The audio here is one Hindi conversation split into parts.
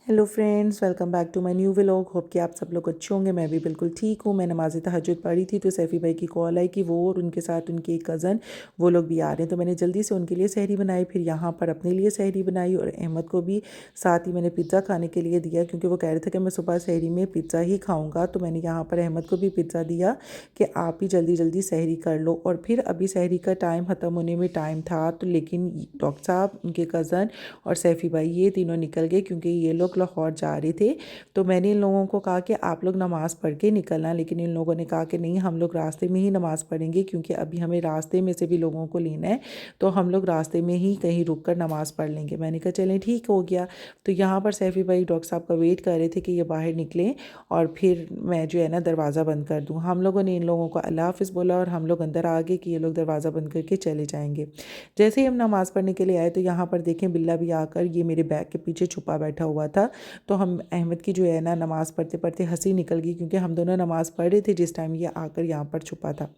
Hello friends, welcome back to my new vlog. Hope कि आप सब लोग अच्छे होंगे। मैं भी बिल्कुल ठीक हूँ। मैं नमाज़ तहज्जुद पढ़ी थी तो सैफ़ी भाई की कॉल आई कि वो और उनके साथ उनके एक कज़न वो लोग भी आ रहे हैं। तो मैंने जल्दी से उनके लिए सहरी बनाई, फिर यहाँ पर अपने लिए सहरी बनाई और अहमद को भी साथ ही मैंने पिज़्ज़ा खाने के लिए दिया क्योंकि वो कह रहे थे कि मैं सुबह सहरी में पिज़्ज़ा ही खाऊँगा। तो मैंने यहाँ पर अहमद को भी पिज़्ज़ा दिया कि आप ही जल्दी जल्दी सहरी कर लो। और फिर अभी सहरी का टाइम ख़त्म होने में टाइम था, तो लेकिन डॉक्टर साहब, उनके कज़न और सैफ़ी भाई ये तीनों निकल गए क्योंकि ये लोग लाहौर जा रहे थे। तो मैंने इन लोगों को कहा कि आप लोग नमाज़ पढ़ के निकलना, लेकिन इन लोगों ने कहा कि नहीं, हम लोग रास्ते में ही नमाज़ पढ़ेंगे क्योंकि अभी हमें रास्ते में से भी लोगों को लेना है, तो हम लोग रास्ते में ही कहीं रुक कर नमाज़ पढ़ लेंगे। मैंने कहा चलें, ठीक हो गया। तो यहाँ पर सैफ़ी भाई डॉक्टर साहब का वेट कर रहे थे कि ये बाहर निकलें और फिर मैं जो है ना दरवाज़ा बंद कर दूँ। हम लोगों ने इन लोगों को अल्लाह हाफ़िज़ बोला और हम लोग अंदर आ गए कि ये लोग दरवाज़ा बंद करके चले जाएंगे। जैसे ही हम नमाज़ पढ़ने के लिए आए तो यहाँ पर देखें, बिल्ला भी आकर ये मेरे बैग के पीछे छुपा बैठा हुआ था। तो हम अहमद की जो है ना नमाज़ पढ़ते पढ़ते हंसी निकल गई क्योंकि हम दोनों नमाज़ पढ़ रहे थे जिस टाइम ये आकर यहाँ पर छुपा था।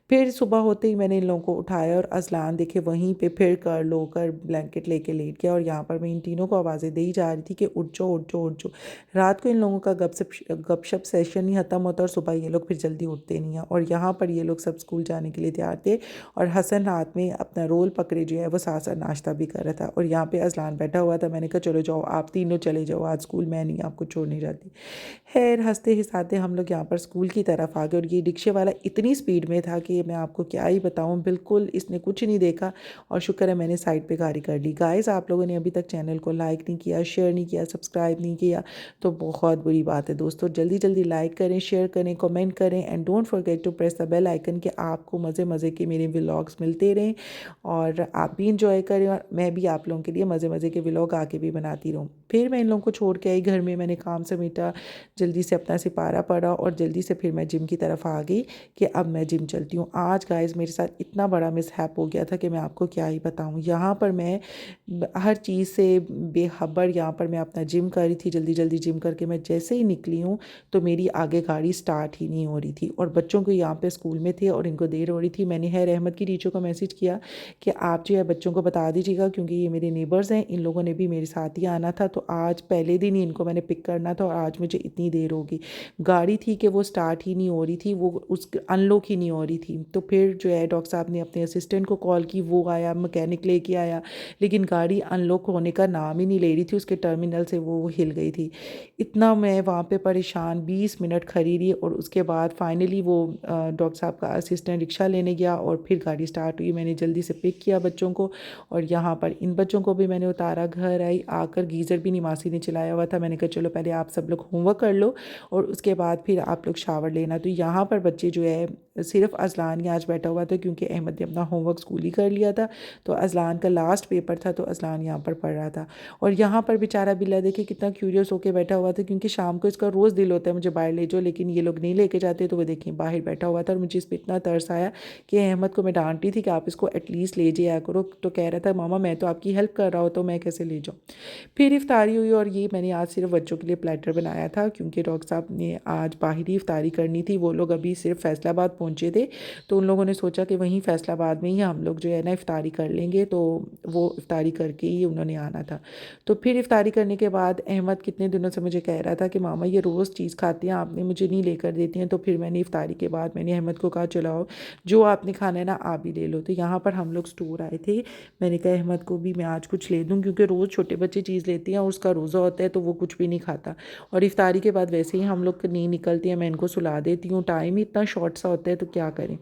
फिर सुबह होते ही मैंने इन लोगों को उठाया और अज़लान देखे वहीं पे फिर कर लो कर ब्लैंकेट लेके लेट गया। और यहाँ पर मैं इन तीनों को आवाज़ें दी जा रही थी कि उठ जाओ उठ जाओ उठ जाओ। रात को इन लोगों का गपशप सेशन ही ख़त्म होता और सुबह ये लोग फिर जल्दी उठते नहीं हैं। और यहाँ पर ये लोग सब स्कूल जाने के लिए तैयार थे और हसन हाथ में अपना रोल पकड़े जो है वो साथ साथ नाश्ता भी कर रहा था। और यहाँ पे अज़लान बैठा हुआ था। मैंने कहा चलो जाओ, आप तीनों चले जाओ, आज स्कूल मैं नहीं आपको छोड़ नहीं जाती। खैर हंसते हिसाते हम लोग यहाँ पर स्कूल की तरफ आ गए और ये रिक्शे वाला इतनी स्पीड में था कि मैं आपको क्या ही बताऊँ, बिल्कुल इसने कुछ नहीं देखा और शुक्र है मैंने साइड पे गाड़ी कर ली। गाइस, आप लोगों ने अभी तक चैनल को लाइक नहीं किया, शेयर नहीं किया, सब्सक्राइब नहीं किया तो बहुत बुरी बात है दोस्तों। जल्दी जल्दी लाइक करें, शेयर करें, कमेंट करें and don't forget to press the bell icon कि आपको मज़े मज़े के मेरे व्लॉग्स मिलते रहें और आप भी इंजॉय करें और मैं भी आप लोगों के लिए मज़े मज़े के व्लॉग आगे भी बनाती रहूँ। फिर मैं इन लोगों को छोड़ के आई घर में, मैंने काम समेटा, जल्दी से अपना सिपारा पड़ा और जल्दी से फिर मैं जिम की तरफ आ गई कि अब मैं जिम चलती हूँ। आज गाइस मेरे साथ इतना बड़ा मिसहैप हो गया था कि मैं आपको क्या ही बताऊँ। यहाँ पर मैं हर चीज़ से बेखबर यहाँ पर मैं अपना जिम कर रही थी, जल्दी जल्दी जिम करके मैं जैसे ही निकली हूँ तो मेरी आगे गाड़ी स्टार्ट ही नहीं हो रही थी और बच्चों को यहाँ पे स्कूल में थे और इनको देर हो रही थी। मैंने है अहमद की टीचर को मैसेज किया कि आप जो है बच्चों को बता दीजिएगा क्योंकि ये मेरे नेबर्स हैं, इन लोगों ने भी मेरे साथ ही आना था। तो आज पहले दिन ही इनको मैंने पिक करना था और आज मुझे इतनी देर होगी। गाड़ी थी कि वो स्टार्ट ही नहीं हो रही थी, वो उस अनलॉक ही नहीं हो रही थी। तो फिर जो है डॉक्टर साहब ने अपने असिस्टेंट को कॉल की, वो आया, मैकेनिक लेके आया, लेकिन गाड़ी अनलॉक होने का नाम ही नहीं ले रही थी, उसके टर्मिनल से वो हिल गई थी। इतना मैं वहाँ पे परेशान 20 मिनट खड़ी रही और उसके बाद फाइनली वो डॉक्टर साहब का असिस्टेंट रिक्शा लेने गया और फिर गाड़ी स्टार्ट हुई। मैंने जल्दी से पिक किया बच्चों को और यहाँ पर इन बच्चों को भी मैंने उतारा। घर आई, आकर गीज़र भी निमासी ने चलाया हुआ था। मैंने कहा चलो पहले आप सब लोग होमवर्क कर लो और उसके बाद फिर आप लोग शावर लेना। तो यहाँ पर बच्चे जो है, सिर्फ अज़लान ही आज बैठा हुआ था क्योंकि अहमद ने अपना होमवर्क स्कूल ही कर लिया था। तो अज़लान का लास्ट पेपर था तो अज़लान यहाँ पर पढ़ रहा था। और यहाँ पर बेचारा बिल्ला देखे कितना क्यूरियस होकर बैठा हुआ था क्योंकि शाम को इसका रोज़ दिल होता है मुझे बाहर ले जाओ, लेकिन ये लोग नहीं लेके जाते। तो वो देखें बाहर बैठा हुआ था और मुझे इस पर इतना तरस आया कि अहमद को मैं डांट रही थी कि आप इसको एटलीस्ट ले जाया करो। तो कह रहा था मामा मैं तो आपकी हेल्प कर रहा हूँ तो मैं कैसे ले जाऊँ। फिर इफ्तारी हुई और ये मैंने आज सिर्फ बच्चों के लिए प्लेटर बनाया था क्योंकि डॉक्टर साहब ने आज बाहरी इफ्तारी करनी थी। वो लोग अभी सिर्फ फैसलाबाद पहुँचे थे तो उन लोगों ने सोचा कि वहीं फैसलाबाद में ही हम लोग जो है ना इफ्तारी कर लेंगे, तो वो इफ्तारी करके ही उन्होंने आना था। तो फिर इफ्तारी करने के बाद अहमद कितने दिनों से मुझे कह रहा था कि मामा ये रोज़ चीज़ खाती हैं, आपने मुझे नहीं लेकर देती हैं। तो फिर मैंने इफ्तारी के बाद मैंने अहमद को कहा चलाओ जो आपने खाना है ना आप भी ले लो। तो यहाँ पर हम लोग स्टोर आए थे, मैंने कहा अहमद को भी मैं आज कुछ ले दूँ क्योंकि रोज़ छोटे बच्चे चीज़ लेते हैं और उसका रोज़ा होता है तो वो कुछ भी नहीं खाता और इफ्तारी के बाद वैसे ही हम लोग नहीं निकलती हैं, मैं इनको सुला देती हूँ, टाइम ही इतना शॉर्ट सा होता है तो क्या करें।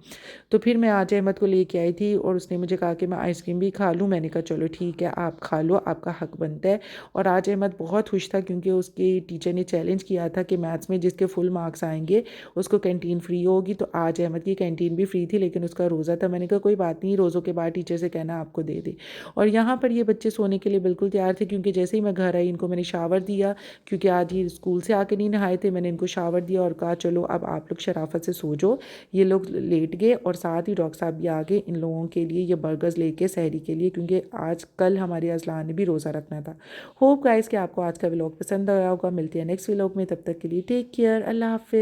तो फिर मैं आज अहमद को लेके आई थी और उसने मुझे कहा कि मैं आइसक्रीम भी खा लूँ। मैंने कहा चलो ठीक है आप खा लो, आपका हक बनता है। और आज अहमद बहुत खुश था क्योंकि उसके टीचर ने चैलेंज किया था कि मैथ्स में जिसके फुल मार्क्स आएंगे उसको कैंटीन फ्री होगी। तो आज अहमद की कैंटीन भी फ्री थी लेकिन उसका रोज़ा था। मैंने कहा कोई बात नहीं, रोज़ों के बाद टीचर से कहना आपको दे दे। और यहाँ पर ये बच्चे सोने के लिए बिल्कुल तैयार थे क्योंकि जैसे ही मैं घर आई इनको मैंने शावर दिया क्योंकि आज ये स्कूल से आके नहीं नहाए थे। मैंने इनको शावर दिया और कहा चलो अब आप लोग शराफत से सो जाओ। ये लोग लेट गए और साथ ही डॉक्टर साहब भी आ गए इन लोगों के लिए ये बर्गर्स लेके सहरी के लिए क्योंकि आज कल हमारे अज़लान ने भी रोज़ा रखना था। होप गाइस कि आपको आज का व्लॉग पसंद आया होगा। मिलते हैं नेक्स्ट व्लॉग में, तब तक के लिए टेक केयर, अल्लाह हाफ़िज़।